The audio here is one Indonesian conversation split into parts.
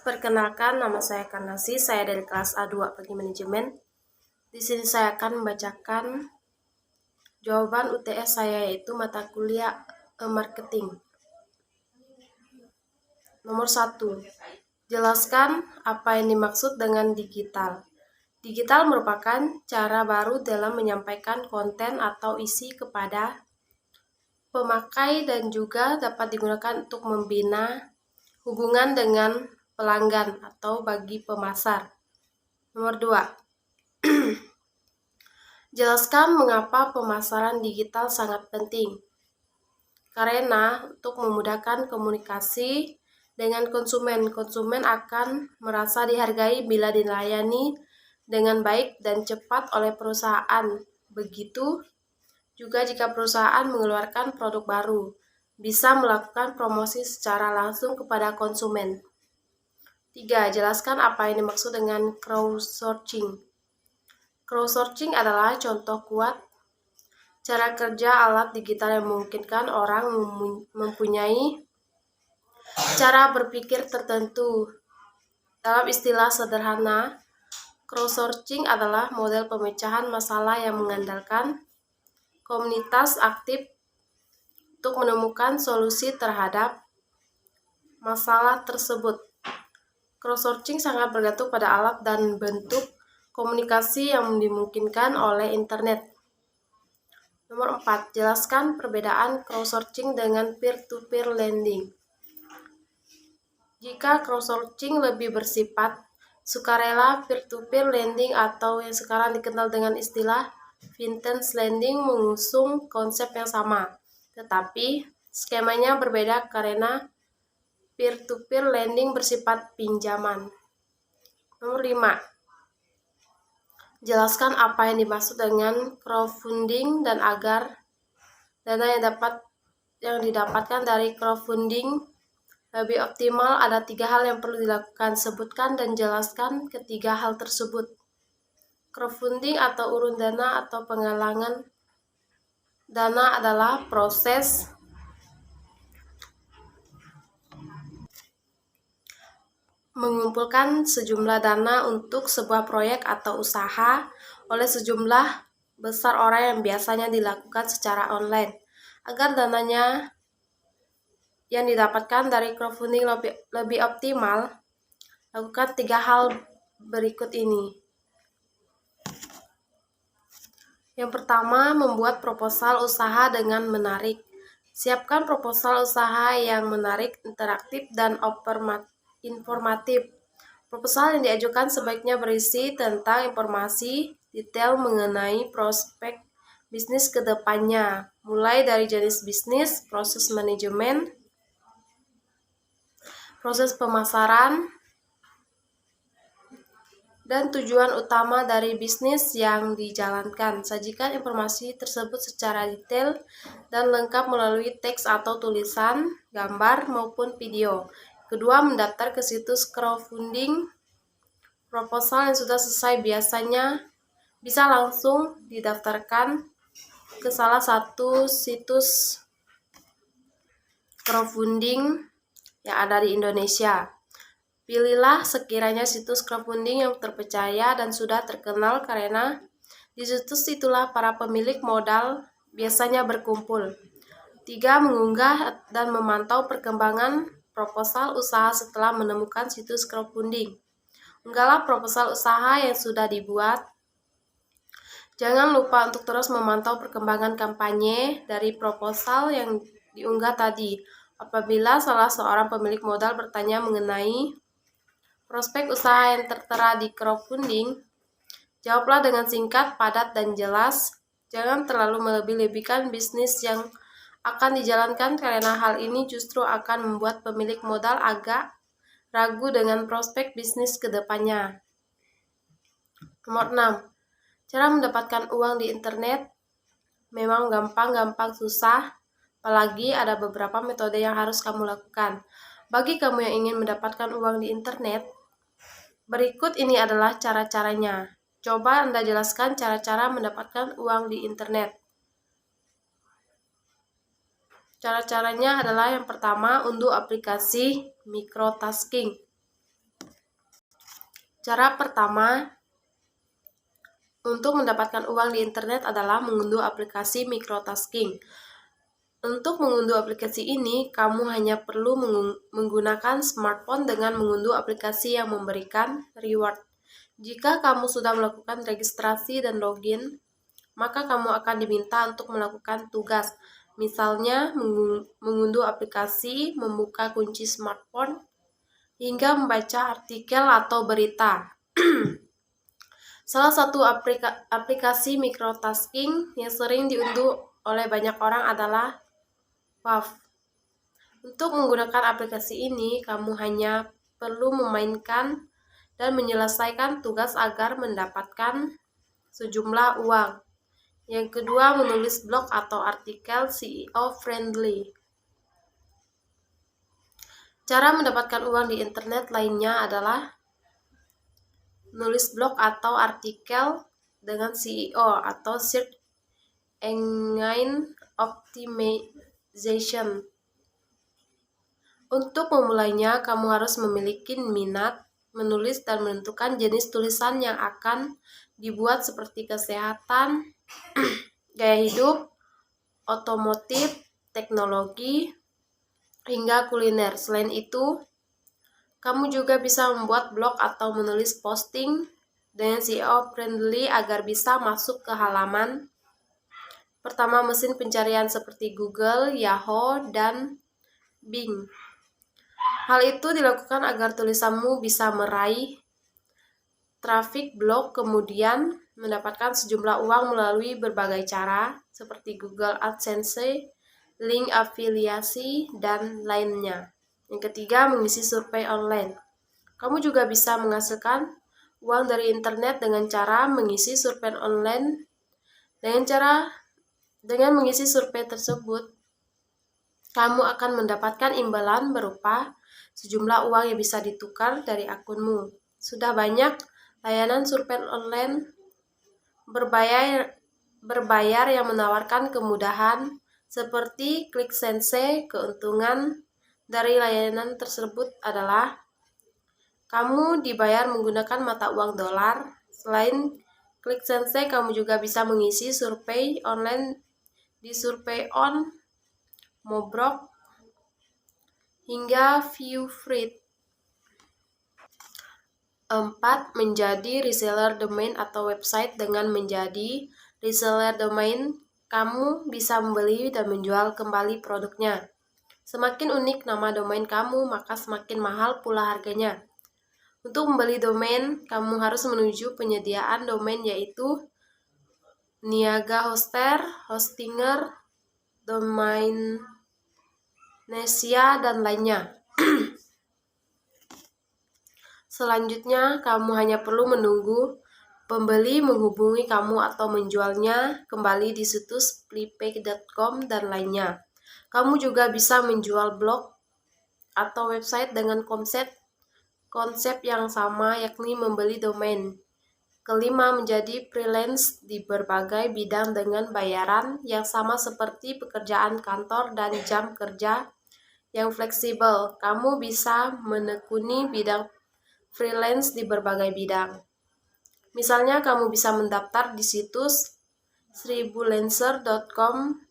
Perkenalkan, nama saya Karnasi, saya dari kelas A2 Bagi Manajemen. Di sini saya akan membacakan jawaban UTS saya, yaitu mata kuliah marketing. Nomor 1. Jelaskan apa yang dimaksud dengan digital. Digital merupakan cara baru dalam menyampaikan konten atau isi kepada pemakai dan juga dapat digunakan untuk membina hubungan dengan pelanggan atau bagi pemasar. Nomor 2. Jelaskan mengapa pemasaran digital sangat penting. Karena untuk memudahkan komunikasi dengan konsumen akan merasa dihargai bila dilayani dengan baik dan cepat oleh perusahaan. Begitu juga jika perusahaan mengeluarkan produk baru, bisa melakukan promosi secara langsung kepada konsumen. 3. Jelaskan apa yang dimaksud dengan crowdsourcing. Crowdsourcing adalah contoh kuat cara kerja alat digital yang memungkinkan orang mempunyai cara berpikir tertentu. Dalam istilah sederhana, crowdsourcing adalah model pemecahan masalah yang mengandalkan komunitas aktif untuk menemukan solusi terhadap masalah tersebut. Crowdsourcing sangat bergantung pada alat dan bentuk komunikasi yang dimungkinkan oleh internet. Nomor 4. Jelaskan perbedaan crowdsourcing dengan peer-to-peer lending. Jika crowdsourcing lebih bersifat sukarela, peer-to-peer lending atau yang sekarang dikenal dengan istilah vintage lending mengusung konsep yang sama, tetapi skemanya berbeda karena peer-to-peer lending bersifat pinjaman. Nomor 5. Jelaskan apa yang dimaksud dengan crowdfunding dan agar dana yang didapatkan dari crowdfunding lebih optimal, ada 3 hal yang perlu dilakukan. Sebutkan dan jelaskan ketiga hal tersebut. Crowdfunding atau urun dana atau penggalangan dana adalah proses mengumpulkan sejumlah dana untuk sebuah proyek atau usaha oleh sejumlah besar orang yang biasanya dilakukan secara online. Agar dananya yang didapatkan dari crowdfunding lebih optimal, lakukan 3 hal berikut ini. Yang pertama, membuat proposal usaha dengan menarik. Siapkan proposal usaha yang menarik, interaktif, dan informatif. Proposal yang diajukan sebaiknya berisi tentang informasi detail mengenai prospek bisnis ke depannya, mulai dari jenis bisnis, proses manajemen, proses pemasaran, dan tujuan utama dari bisnis yang dijalankan. Sajikan informasi tersebut secara detail dan lengkap melalui teks atau tulisan, gambar, maupun video. Kedua, mendaftar ke situs crowdfunding. Proposal yang sudah selesai biasanya bisa langsung didaftarkan ke salah satu situs crowdfunding yang ada di Indonesia. Pilihlah sekiranya situs crowdfunding yang terpercaya dan sudah terkenal, karena di situs itulah para pemilik modal biasanya berkumpul. 3. Mengunggah dan memantau perkembangan proposal usaha setelah menemukan situs crowdfunding. Unggahlah proposal usaha yang sudah dibuat. Jangan lupa untuk terus memantau perkembangan kampanye dari proposal yang diunggah tadi. Apabila salah seorang pemilik modal bertanya mengenai prospek usaha yang tertera di crowdfunding, jawablah dengan singkat, padat, dan jelas. Jangan terlalu melebih-lebihkan bisnis yang akan dijalankan, karena hal ini justru akan membuat pemilik modal agak ragu dengan prospek bisnis ke depannya. Nomor 6. Cara mendapatkan uang di internet memang gampang susah, apalagi ada beberapa metode yang harus kamu lakukan. Bagi kamu yang ingin mendapatkan uang di internet, berikut ini adalah cara-caranya. Coba Anda jelaskan cara-cara mendapatkan uang di internet. Cara-caranya adalah yang pertama, unduh aplikasi microtasking. Cara pertama untuk mendapatkan uang di internet adalah mengunduh aplikasi microtasking. Untuk mengunduh aplikasi ini, kamu hanya perlu menggunakan smartphone dengan mengunduh aplikasi yang memberikan reward. Jika kamu sudah melakukan registrasi dan login, maka kamu akan diminta untuk melakukan tugas. Misalnya, mengunduh aplikasi, membuka kunci smartphone, hingga membaca artikel atau berita. Salah satu aplikasi microtasking yang sering diunduh oleh banyak orang adalah WAV. Untuk menggunakan aplikasi ini, kamu hanya perlu memainkan dan menyelesaikan tugas agar mendapatkan sejumlah uang. Yang kedua, menulis blog atau artikel CEO friendly. Cara mendapatkan uang di internet lainnya adalah nulis blog atau artikel dengan SEO atau Search Engine Optimization. Untuk memulainya, kamu harus memiliki minat menulis dan menentukan jenis tulisan yang akan dibuat seperti kesehatan, gaya hidup, otomotif, teknologi, hingga kuliner. Selain itu, kamu juga bisa membuat blog atau menulis posting dengan SEO friendly agar bisa masuk ke halaman pertama mesin pencarian seperti Google, Yahoo, dan Bing. Hal itu dilakukan agar tulisanmu bisa meraih trafik blog, kemudian mendapatkan sejumlah uang melalui berbagai cara seperti Google AdSense, link afiliasi, dan lainnya. Yang ketiga, mengisi survei online. Kamu juga bisa menghasilkan uang dari internet dengan cara mengisi survei online. Dengan mengisi survei tersebut, kamu akan mendapatkan imbalan berupa sejumlah uang yang bisa ditukar dari akunmu. Sudah banyak layanan survei online berbayar yang menawarkan kemudahan seperti ClickSense. Keuntungan dari layanan tersebut adalah kamu dibayar menggunakan mata uang dolar. Selain ClickSense, kamu juga bisa mengisi survei online di Survey-On, Mobrok, hingga Viewfreed. 4. Menjadi reseller domain atau website. Dengan menjadi reseller domain, kamu bisa membeli dan menjual kembali produknya. Semakin unik nama domain kamu, maka semakin mahal pula harganya. Untuk membeli domain, kamu harus menuju penyediaan domain yaitu Niaga Hoster, Hostinger, Domainnesia, dan lainnya. Selanjutnya, kamu hanya perlu menunggu pembeli menghubungi kamu atau menjualnya kembali di situs flipek.com dan lainnya. Kamu juga bisa menjual blog atau website dengan konsep yang sama, yakni membeli domain. Kelima, menjadi freelance di berbagai bidang dengan bayaran yang sama seperti pekerjaan kantor dan jam kerja yang fleksibel. Kamu bisa menekuni bidang freelance di berbagai bidang. Misalnya, kamu bisa mendaftar di situs seribulancer.com.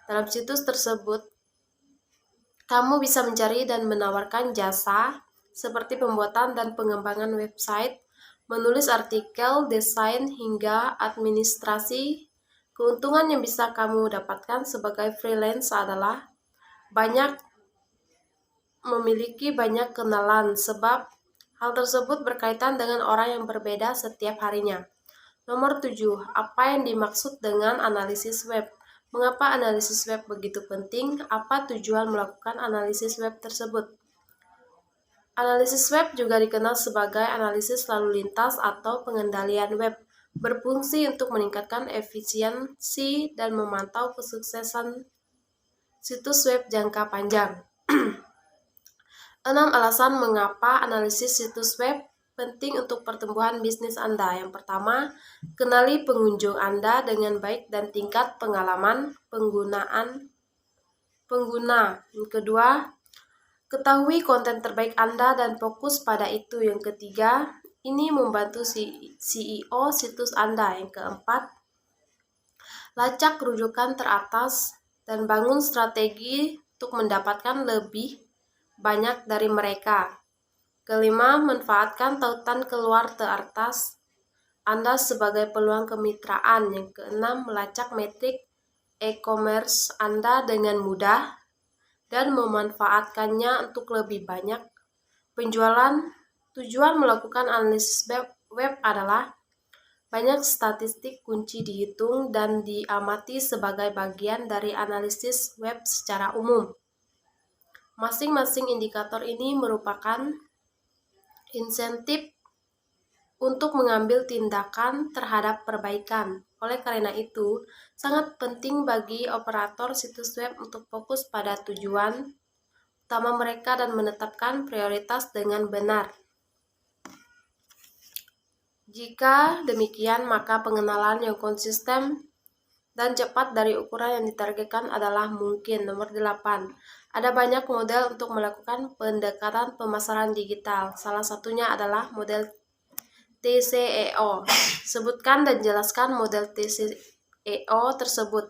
Dalam situs tersebut, kamu bisa mencari dan menawarkan jasa seperti pembuatan dan pengembangan website, menulis artikel, desain, hingga administrasi. Keuntungan yang bisa kamu dapatkan sebagai freelance adalah memiliki banyak kenalan, sebab hal tersebut berkaitan dengan orang yang berbeda setiap harinya. Nomor 7. Apa yang dimaksud dengan analisis web? Mengapa analisis web begitu penting? Apa tujuan melakukan analisis web tersebut? Analisis web juga dikenal sebagai analisis lalu lintas atau pengendalian web, berfungsi untuk meningkatkan efisiensi dan memantau kesuksesan situs web jangka panjang. 6 alasan mengapa analisis situs web penting untuk pertumbuhan bisnis Anda. Yang pertama, kenali pengunjung Anda dengan baik dan tingkat pengalaman pengguna. Yang kedua, ketahui konten terbaik Anda dan fokus pada itu. Yang ketiga, ini membantu CEO situs Anda. Yang keempat, lacak rujukan teratas dan bangun strategi untuk mendapatkan lebih banyak dari mereka. Kelima, manfaatkan tautan keluar teratas Anda sebagai peluang kemitraan. Yang keenam, melacak metrik e-commerce Anda dengan mudah dan memanfaatkannya untuk lebih banyak penjualan. Tujuan melakukan analisis web adalah banyak statistik kunci dihitung dan diamati sebagai bagian dari analisis web secara umum. Masing-masing indikator ini merupakan insentif untuk mengambil tindakan terhadap perbaikan. Oleh karena itu, sangat penting bagi operator situs web untuk fokus pada tujuan utama mereka dan menetapkan prioritas dengan benar. Jika demikian, maka pengenalan yang konsisten dan cepat dari ukuran yang ditargetkan adalah mungkin. Nomor 8. Ada banyak model untuk melakukan pendekatan pemasaran digital. Salah satunya adalah model TCEO. Sebutkan dan jelaskan model TCEO tersebut.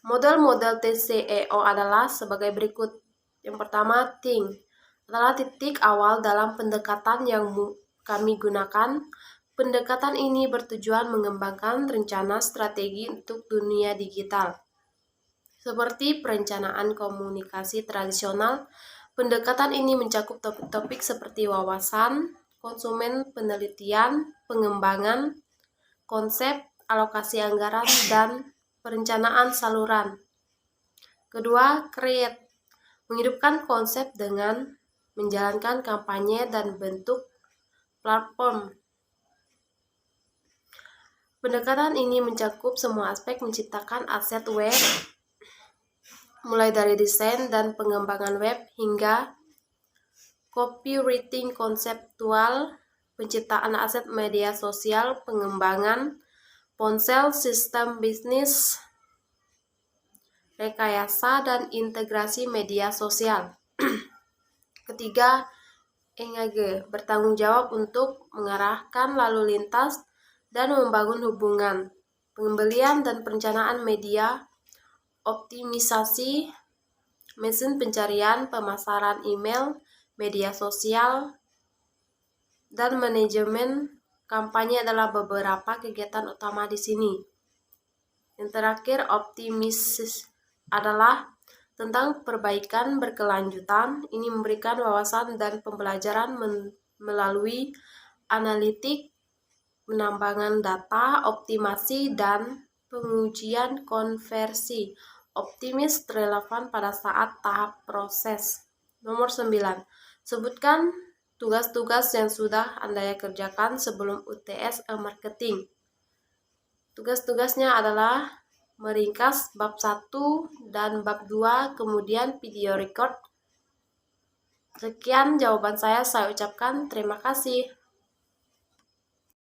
Model-model TCEO adalah sebagai berikut. Yang pertama, think adalah titik awal dalam pendekatan yang kami gunakan. Pendekatan ini bertujuan mengembangkan rencana strategi untuk dunia digital. Seperti perencanaan komunikasi tradisional, pendekatan ini mencakup topik-topik seperti wawasan konsumen, penelitian, pengembangan, konsep, alokasi anggaran, dan perencanaan saluran. Kedua, create menghidupkan konsep dengan menjalankan kampanye dan bentuk platform. Pendekatan ini mencakup semua aspek menciptakan aset web, mulai dari desain dan pengembangan web hingga copywriting konseptual, penciptaan aset media sosial, pengembangan ponsel, sistem bisnis, rekayasa, dan integrasi media sosial. Ketiga, engage bertanggung jawab untuk mengarahkan lalu lintas dan membangun hubungan, pembelian dan perencanaan media, optimisasi mesin pencarian, pemasaran email, media sosial, dan manajemen kampanye adalah beberapa kegiatan utama di sini. Yang terakhir, optimistis adalah tentang perbaikan berkelanjutan. Ini memberikan wawasan dan pembelajaran melalui analitik, penambangan data, optimasi, dan pengujian konversi. Optimis relevan pada saat tahap proses. Nomor 9. Sebutkan tugas-tugas yang sudah Anda kerjakan sebelum UTS marketing. Tugas-tugasnya adalah meringkas bab 1 dan bab 2, kemudian video record. Sekian jawaban saya ucapkan terima kasih.